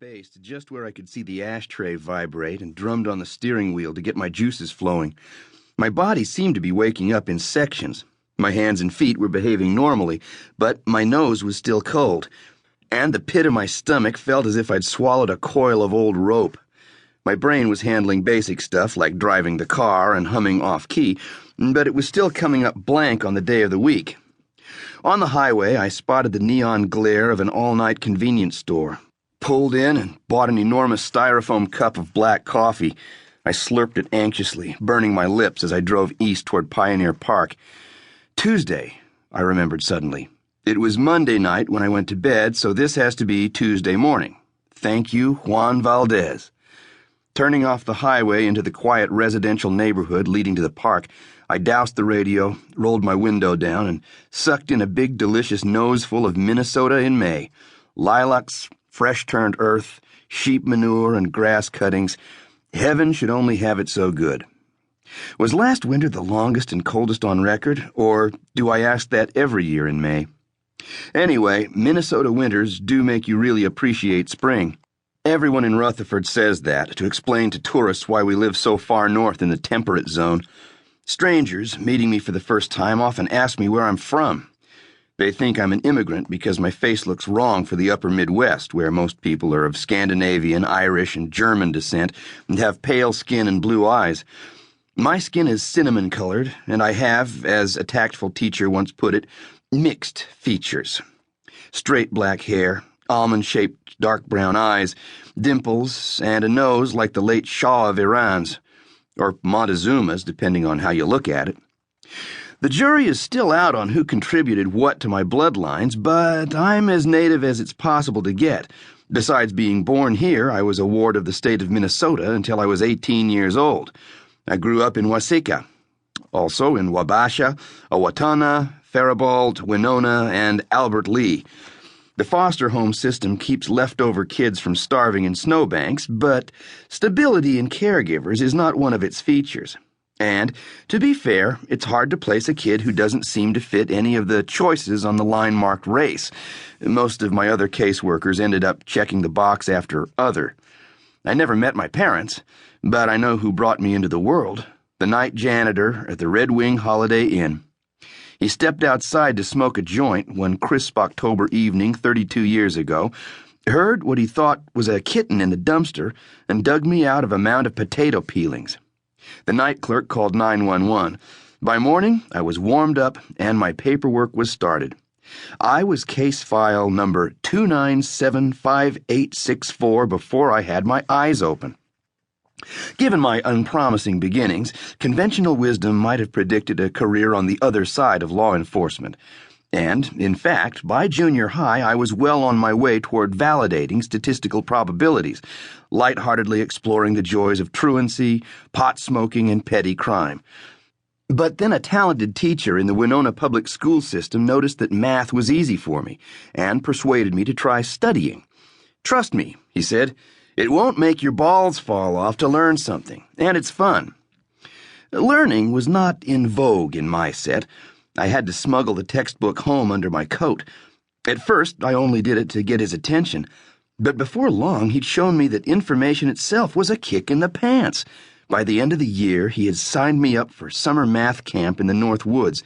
spaced just where I could see the ashtray vibrate and drummed on the steering wheel to get my juices flowing. My body seemed to be waking up in sections. My hands and feet were behaving normally, but my nose was still cold, and the pit of my stomach felt as if I'd swallowed a coil of old rope. My brain was handling basic stuff like driving the car and humming off-key, but it was still coming up blank on the day of the week. On the highway, I spotted the neon glare of an all-night convenience store, pulled in and bought an enormous styrofoam cup of black coffee. I slurped it anxiously, burning my lips as I drove east toward Pioneer Park. Tuesday, I remembered suddenly. It was Monday night when I went to bed, so this has to be Tuesday morning. Thank you, Juan Valdez. Turning off the highway into the quiet residential neighborhood leading to the park, I doused the radio, rolled my window down, and sucked in a big, delicious noseful of Minnesota in May. Lilacs, fresh-turned earth, sheep manure, and grass cuttings. Heaven should only have it so good. Was last winter the longest and coldest on record, or do I ask that every year in May? Anyway, Minnesota winters do make you really appreciate spring. Everyone in Rutherford says that to explain to tourists why we live so far north in the temperate zone. Strangers, meeting me for the first time, often ask me where I'm from. They think I'm an immigrant because my face looks wrong for the upper Midwest, where most people are of Scandinavian, Irish, and German descent and have pale skin and blue eyes. My skin is cinnamon-colored, and I have, as a tactful teacher once put it, mixed features. Straight black hair, almond-shaped dark brown eyes, dimples, and a nose like the late Shah of Iran's, or Montezuma's, depending on how you look at it. The jury is still out on who contributed what to my bloodlines, but I'm as native as it's possible to get. Besides being born here, I was a ward of the state of Minnesota until I was 18 years old. I grew up in Waseca, also in Wabasha, Owatonna, Faribault, Winona, and Albert Lee. The foster home system keeps leftover kids from starving in snowbanks, but stability in caregivers is not one of its features. And, to be fair, it's hard to place a kid who doesn't seem to fit any of the choices on the line marked race. Most of my other caseworkers ended up checking the box after other. I never met my parents, but I know who brought me into the world, the night janitor at the Red Wing Holiday Inn. He stepped outside to smoke a joint one crisp October evening 32 years ago, heard what he thought was a kitten in the dumpster, and dug me out of a mound of potato peelings. The night clerk called 911. By morning, I was warmed up and my paperwork was started. I was case file number 2975864 before I had my eyes open. Given my unpromising beginnings, conventional wisdom might have predicted a career on the other side of law enforcement. And, in fact, by junior high, I was well on my way toward validating statistical probabilities, lightheartedly exploring the joys of truancy, pot smoking, and petty crime. But then a talented teacher in the Winona public school system noticed that math was easy for me and persuaded me to try studying. "Trust me," he said, "it won't make your balls fall off to learn something, and it's fun." Learning was not in vogue in my set. I had to smuggle the textbook home under my coat. At first, I only did it to get his attention, but before long he'd shown me that information itself was a kick in the pants. By the end of the year, he had signed me up for summer math camp in the North Woods,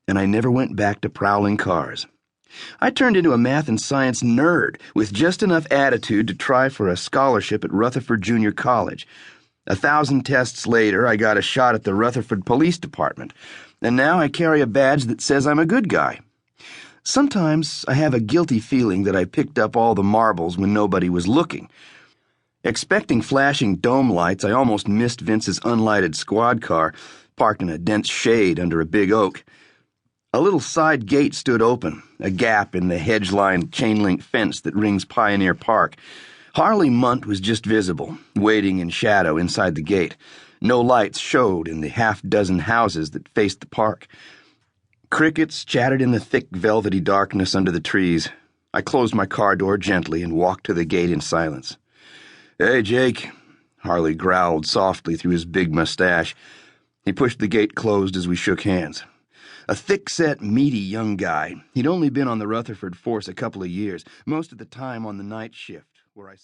and I never went back to prowling cars. I turned into a math and science nerd with just enough attitude to try for a scholarship at Rutherford Junior College. 1,000 tests later, I got a shot at the Rutherford Police Department, and now I carry a badge that says I'm a good guy. Sometimes I have a guilty feeling that I picked up all the marbles when nobody was looking. Expecting flashing dome lights, I almost missed Vince's unlighted squad car, parked in a dense shade under a big oak. A little side gate stood open, a gap in the hedge-lined chain-link fence that rings Pioneer Park. Harley Munt was just visible, waiting in shadow inside the gate. No lights showed in the half-dozen houses that faced the park. Crickets chattered in the thick, velvety darkness under the trees. I closed my car door gently and walked to the gate in silence. "Hey, Jake," Harley growled softly through his big mustache. He pushed the gate closed as we shook hands. A thick-set, meaty young guy. He'd only been on the Rutherford force a couple of years, most of the time on the night shift, where I